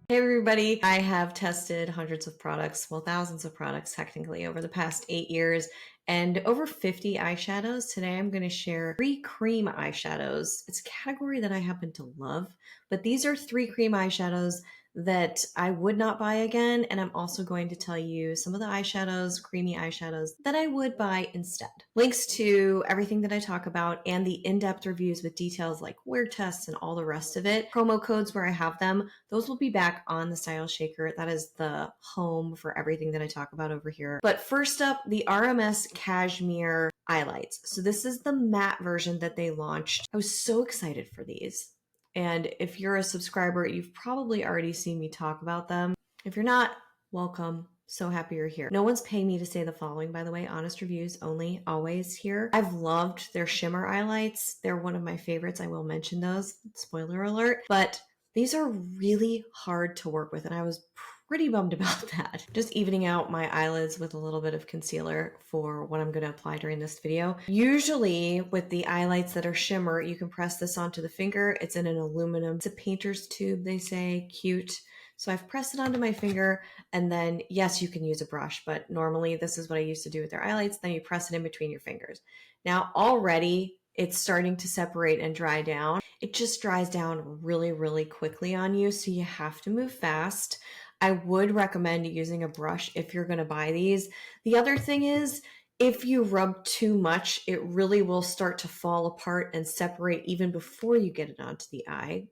Hey everybody, I have tested hundreds of products, well thousands of products technically over the past 8 years and over 50 eyeshadows. Today I'm going to share 3 cream eyeshadows. It's a category that I happen to love, but these are 3 cream eyeshadows that I would not buy again, and I'm also going to tell you some of the eyeshadows, creamy eyeshadows, that I would buy instead. Links to everything that I talk about and the in-depth reviews with details like wear tests and all the rest of it, promo codes where I have them, those will be back on the Style Shaker. That is the home for everything that I talk about over here. But first up, the RMS Cashmere Eyelights. So this is the matte version that they launched. I was so excited for these. And if you're a subscriber, you've probably already seen me talk about them. If you're not, welcome. So happy you're here. No one's paying me to say the following, by the way. Honest reviews only, always here. I've loved their shimmer highlights. They're one of my favorites. I will mention those. Spoiler alert. But these are really hard to work with, and I was pretty bummed about that. Just evening out my eyelids with a little bit of concealer for what I'm going to apply during this video. Usually with the highlights that are shimmer, you can press this onto the finger. It's in an aluminum. It's a painter's tube, they say. Cute. So I've pressed it onto my finger, and then yes, you can use a brush, but normally this is what I used to do with their highlights. Then you press it in between your fingers. Now already it's starting to separate and dry down. It just dries down really, really quickly on you, so you have to move fast. I would recommend using a brush if you're going to buy these. The other thing is, if you rub too much, it really will start to fall apart and separate even before you get it onto the eye.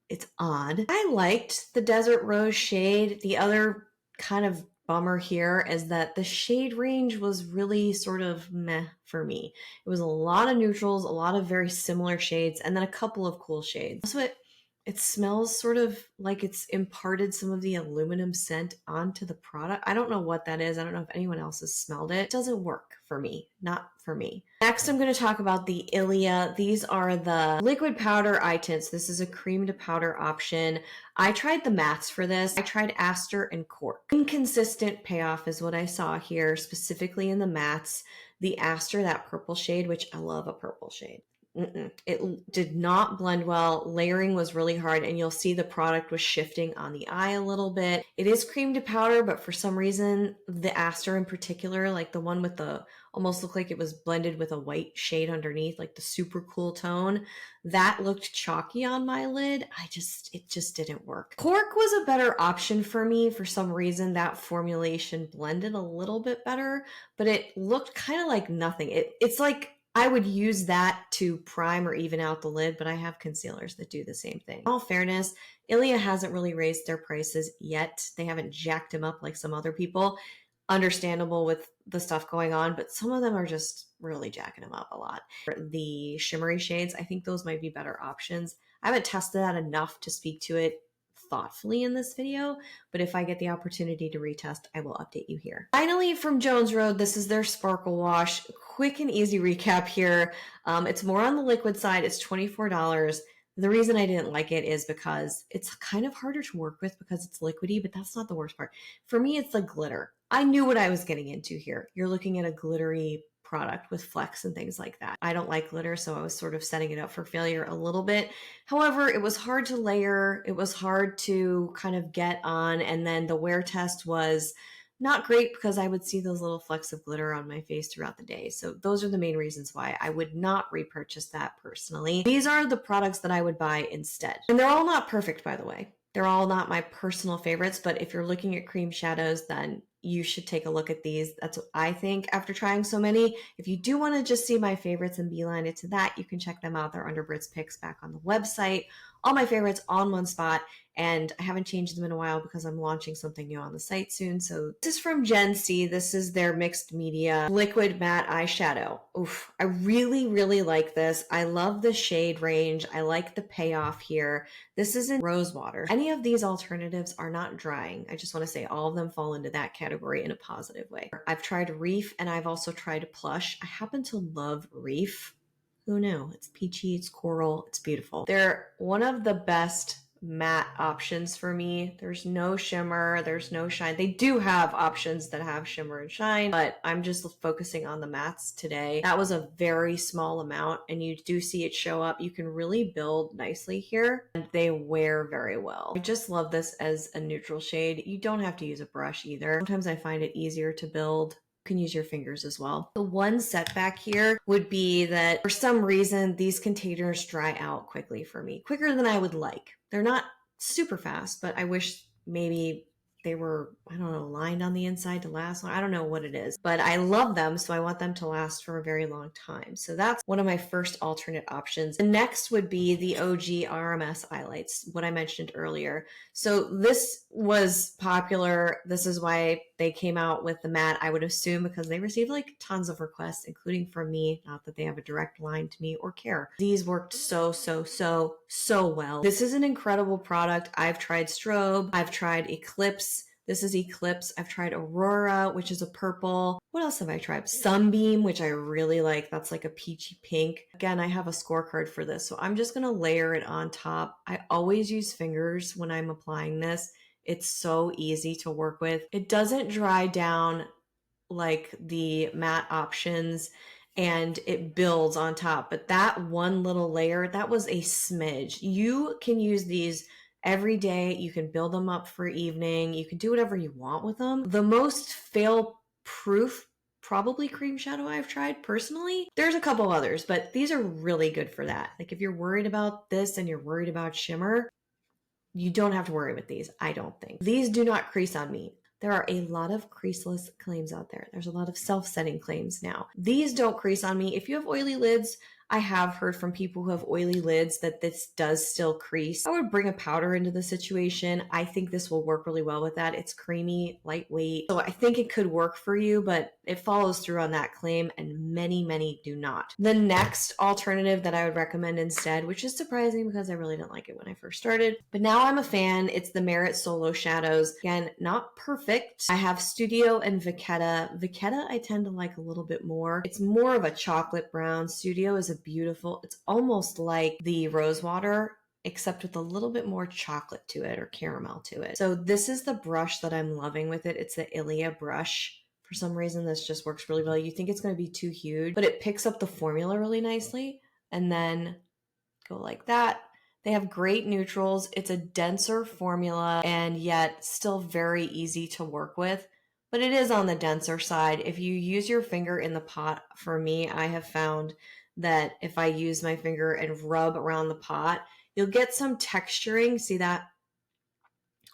It's odd. I liked the Desert Rose shade. The other kind of bummer here is that the shade range was really sort of meh for me. It was a lot of neutrals, a lot of very similar shades, and then a couple of cool shades. Also, it smells sort of like it's imparted some of the aluminum scent onto the product. I don't know what that is. I don't know if anyone else has smelled it. It doesn't work for me. Not for me. Next, I'm going to talk about the Ilia. These are the liquid powder eye tints. This is a cream to powder option. I tried the mattes for this. I tried Aster and Cork. Inconsistent payoff is what I saw here, specifically in the mattes. The Aster, that purple shade, which I love a purple shade. It did not blend well. Layering was really hard, and you'll see the product was shifting on the eye a little bit. It is cream to powder, but for some reason, the Aster in particular, like the one with the almost looked like it was blended with a white shade underneath, like the super cool tone, that looked chalky on my lid. It just didn't work. Cork was a better option for me. For some reason, that formulation blended a little bit better, but it looked kind of like nothing. It's like I would use that to prime or even out the lid, but I have concealers that do the same thing. In all fairness, Ilia hasn't really raised their prices yet. They haven't jacked them up like some other people. Understandable with the stuff going on, but some of them are just really jacking them up a lot. The shimmery shades, I think those might be better options. I haven't tested that enough to speak to it thoughtfully in this video, but if I get the opportunity to retest, I will update you here. Finally, from Jones Road, this is their Sparkle Wash. Quick and easy recap here. It's more on the liquid side. It's $24. The reason I didn't like it is because it's kind of harder to work with because it's liquidy, but that's not the worst part. For me, it's the glitter. I knew what I was getting into here. You're looking at a glittery product with flecks and things like that. I don't like glitter, so I was sort of setting it up for failure a little bit. However, it was hard to layer. It was hard to kind of get on, and then the wear test was not great because I would see those little flecks of glitter on my face throughout the day. So those are the main reasons why I would not repurchase that personally. These are the products that I would buy instead. And they're all not perfect, by the way. They're all not my personal favorites, but if you're looking at cream shadows, then you should take a look at these. That's what I think after trying so many. If you do want to just see my favorites and beeline it to that, you can check them out. They're under Britt's picks back on the website. All my favorites all in one spot, and I haven't changed them in a while because I'm launching something new on the site soon. So this is from Gen C. This is their mixed media liquid matte eyeshadow. Oof, I really, really like this. I love the shade range. I like the payoff here. This is in rose water. Any of these alternatives are not drying. I just want to say all of them fall into that category in a positive way. I've tried Reef, and I've also tried Plush. I happen to love Reef. Who knew? It's peachy, it's coral, it's beautiful. They're one of the best matte options for me. There's no shimmer, there's no shine. They do have options that have shimmer and shine, but I'm just focusing on the mattes today. That was a very small amount, and you do see it show up. You can really build nicely here, and they wear very well. I just love this as a neutral shade. You don't have to use a brush either. Sometimes I find it easier to build. Can use your fingers as well. The one setback here would be that for some reason these containers dry out quickly for me, quicker than I would like. They're not super fast, but I wish maybe they were, I don't know, lined on the inside to last long. I don't know what it is, but I love them, so I want them to last for a very long time. So that's one of my first alternate options. The next would be the OG RMS Eyelights, what I mentioned earlier. So this was popular. This is why they came out with the matte, I would assume, because they received like tons of requests, including from me. Not that they have a direct line to me or care. These worked so well. This is an incredible product. I've tried Strobe. I've tried Eclipse. This is Eclipse. I've tried Aurora, which is a purple. What else have I tried? Sunbeam, which I really like. That's like a peachy pink. Again, I have a scorecard for this, so I'm just going to layer it on top. I always use fingers when I'm applying this. It's so easy to work with. It doesn't dry down like the matte options, and it builds on top. But that one little layer, that was a smidge. You can use these every day. You can build them up for evening. You can do whatever you want with them. The most fail-proof probably cream shadow I've tried personally. There's a couple others, but these are really good for that. Like if you're worried about this and you're worried about shimmer, you don't have to worry with these, I don't think. These do not crease on me. There are a lot of creaseless claims out there. There's a lot of self-setting claims now. These don't crease on me. If you have oily lids, I have heard from people who have oily lids that this does still crease. I would bring a powder into the situation. I think this will work really well with that. It's creamy, lightweight. So I think it could work for you, but it follows through on that claim, and many do not. The next alternative that I would recommend instead, which is surprising because I really didn't like it when I first started, but now I'm a fan, it's the Merit Solo Shadows. Again, not perfect. I have Studio and Vachetta. Vachetta I tend to like a little bit more. It's more of a chocolate brown. Studio is a beautiful, it's almost like the rose water, except with a little bit more chocolate to it or caramel to it. So this is the brush that I'm loving with it. It's the Ilia brush. For some reason, this just works really well. You think it's going to be too huge, but it picks up the formula really nicely, and then go like that. They have great neutrals. It's a denser formula and yet still very easy to work with, but it is on the denser side. If you use your finger in the pot, for me, I have found that if I use my finger and rub around the pot, you'll get some texturing. See that?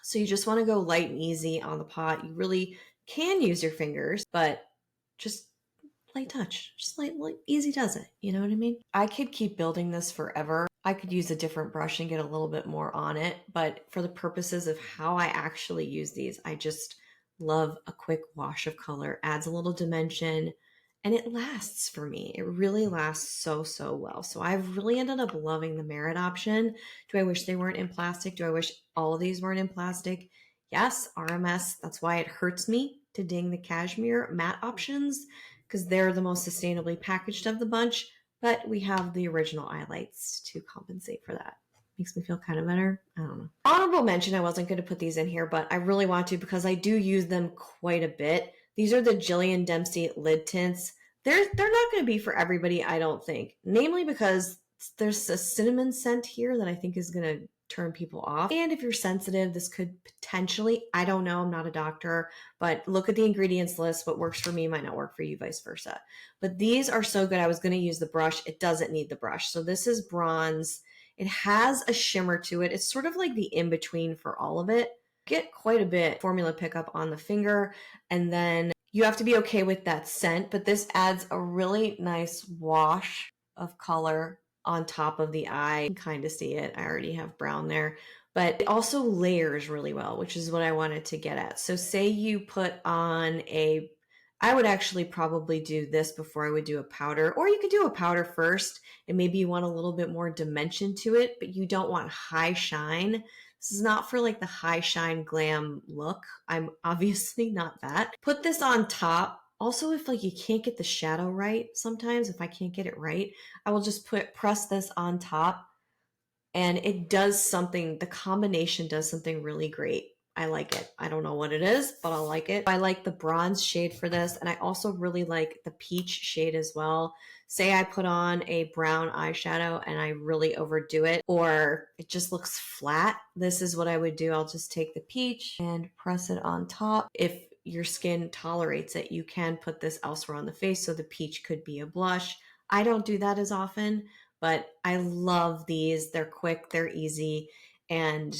So you just want to go light and easy on the pot. You really can use your fingers, but just light touch, just light, easy does it. You know what I mean? I could keep building this forever. I could use a different brush and get a little bit more on it, but for the purposes of how I actually use these, I just love a quick wash of color, adds a little dimension, and it lasts for me. It really lasts so well. So I've really ended up loving the Merit option. Do I wish they weren't in plastic? Do I wish all of these weren't in plastic? Yes, RMS. That's why it hurts me to ding the Cashmere matte options, because they're the most sustainably packaged of the bunch, but we have the original eyelights to compensate for that. Makes me feel kind of better. I don't know. Honorable mention, I wasn't going to put these in here, but I really want to because I do use them quite a bit. These are the Jillian Dempsey lid tints. They're not going to be for everybody, I don't think. Namely because there's a cinnamon scent here that I think is going to turn people off. And if you're sensitive, this could potentially, I don't know, I'm not a doctor, but look at the ingredients list. What works for me might not work for you, vice versa. But these are so good. I was going to use the brush. It doesn't need the brush. So this is bronze. It has a shimmer to it. It's sort of like the in-between for all of it. Get quite a bit formula pickup on the finger, and then you have to be okay with that scent, but this adds a really nice wash of color on top of the eye. You can kind of see it. I already have brown there, but it also layers really well, which is what I wanted to get at. So say you put on I would actually probably do this before I would do a powder, or you could do a powder first and maybe you want a little bit more dimension to it, but you don't want high shine. This is not for like the high shine glam look. I'm obviously not that. Put this on top. Also, if like you can't get the shadow right, sometimes if I can't get it right, I will just press this on top and it does something, the combination does something really great. I like it. I don't know what it is, but I like it. I like the bronze shade for this, and I also really like the peach shade as well. Say I put on a brown eyeshadow and I really overdo it, or it just looks flat. This is what I would do. I'll just take the peach and press it on top. If your skin tolerates it, you can put this elsewhere on the face, so the peach could be a blush. I don't do that as often, but I love these. They're quick, they're easy, and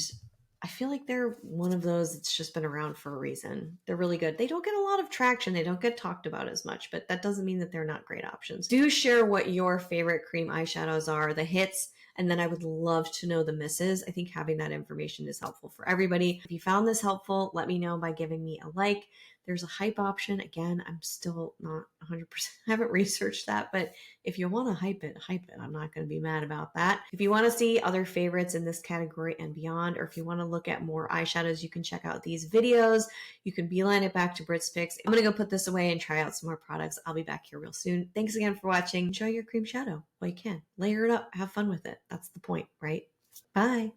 I feel like they're one of those that's just been around for a reason. They're really good. They don't get a lot of traction. They don't get talked about as much, but that doesn't mean that they're not great options. Do share what your favorite cream eyeshadows are, the hits, and then I would love to know the misses. I think having that information is helpful for everybody. If you found this helpful, let me know by giving me a like. There's a hype option. Again, I'm still not 100%, I haven't researched that, but if you want to hype it, hype it. I'm not going to be mad about that. If you want to see other favorites in this category and beyond, or if you want to look at more eyeshadows, you can check out these videos. You can beeline it back to Britt's Picks. I'm going to go put this away and try out some more products. I'll be back here real soon. Thanks again for watching. Enjoy your cream shadow while you can. Layer it up. Have fun with it. That's the point, right? Bye.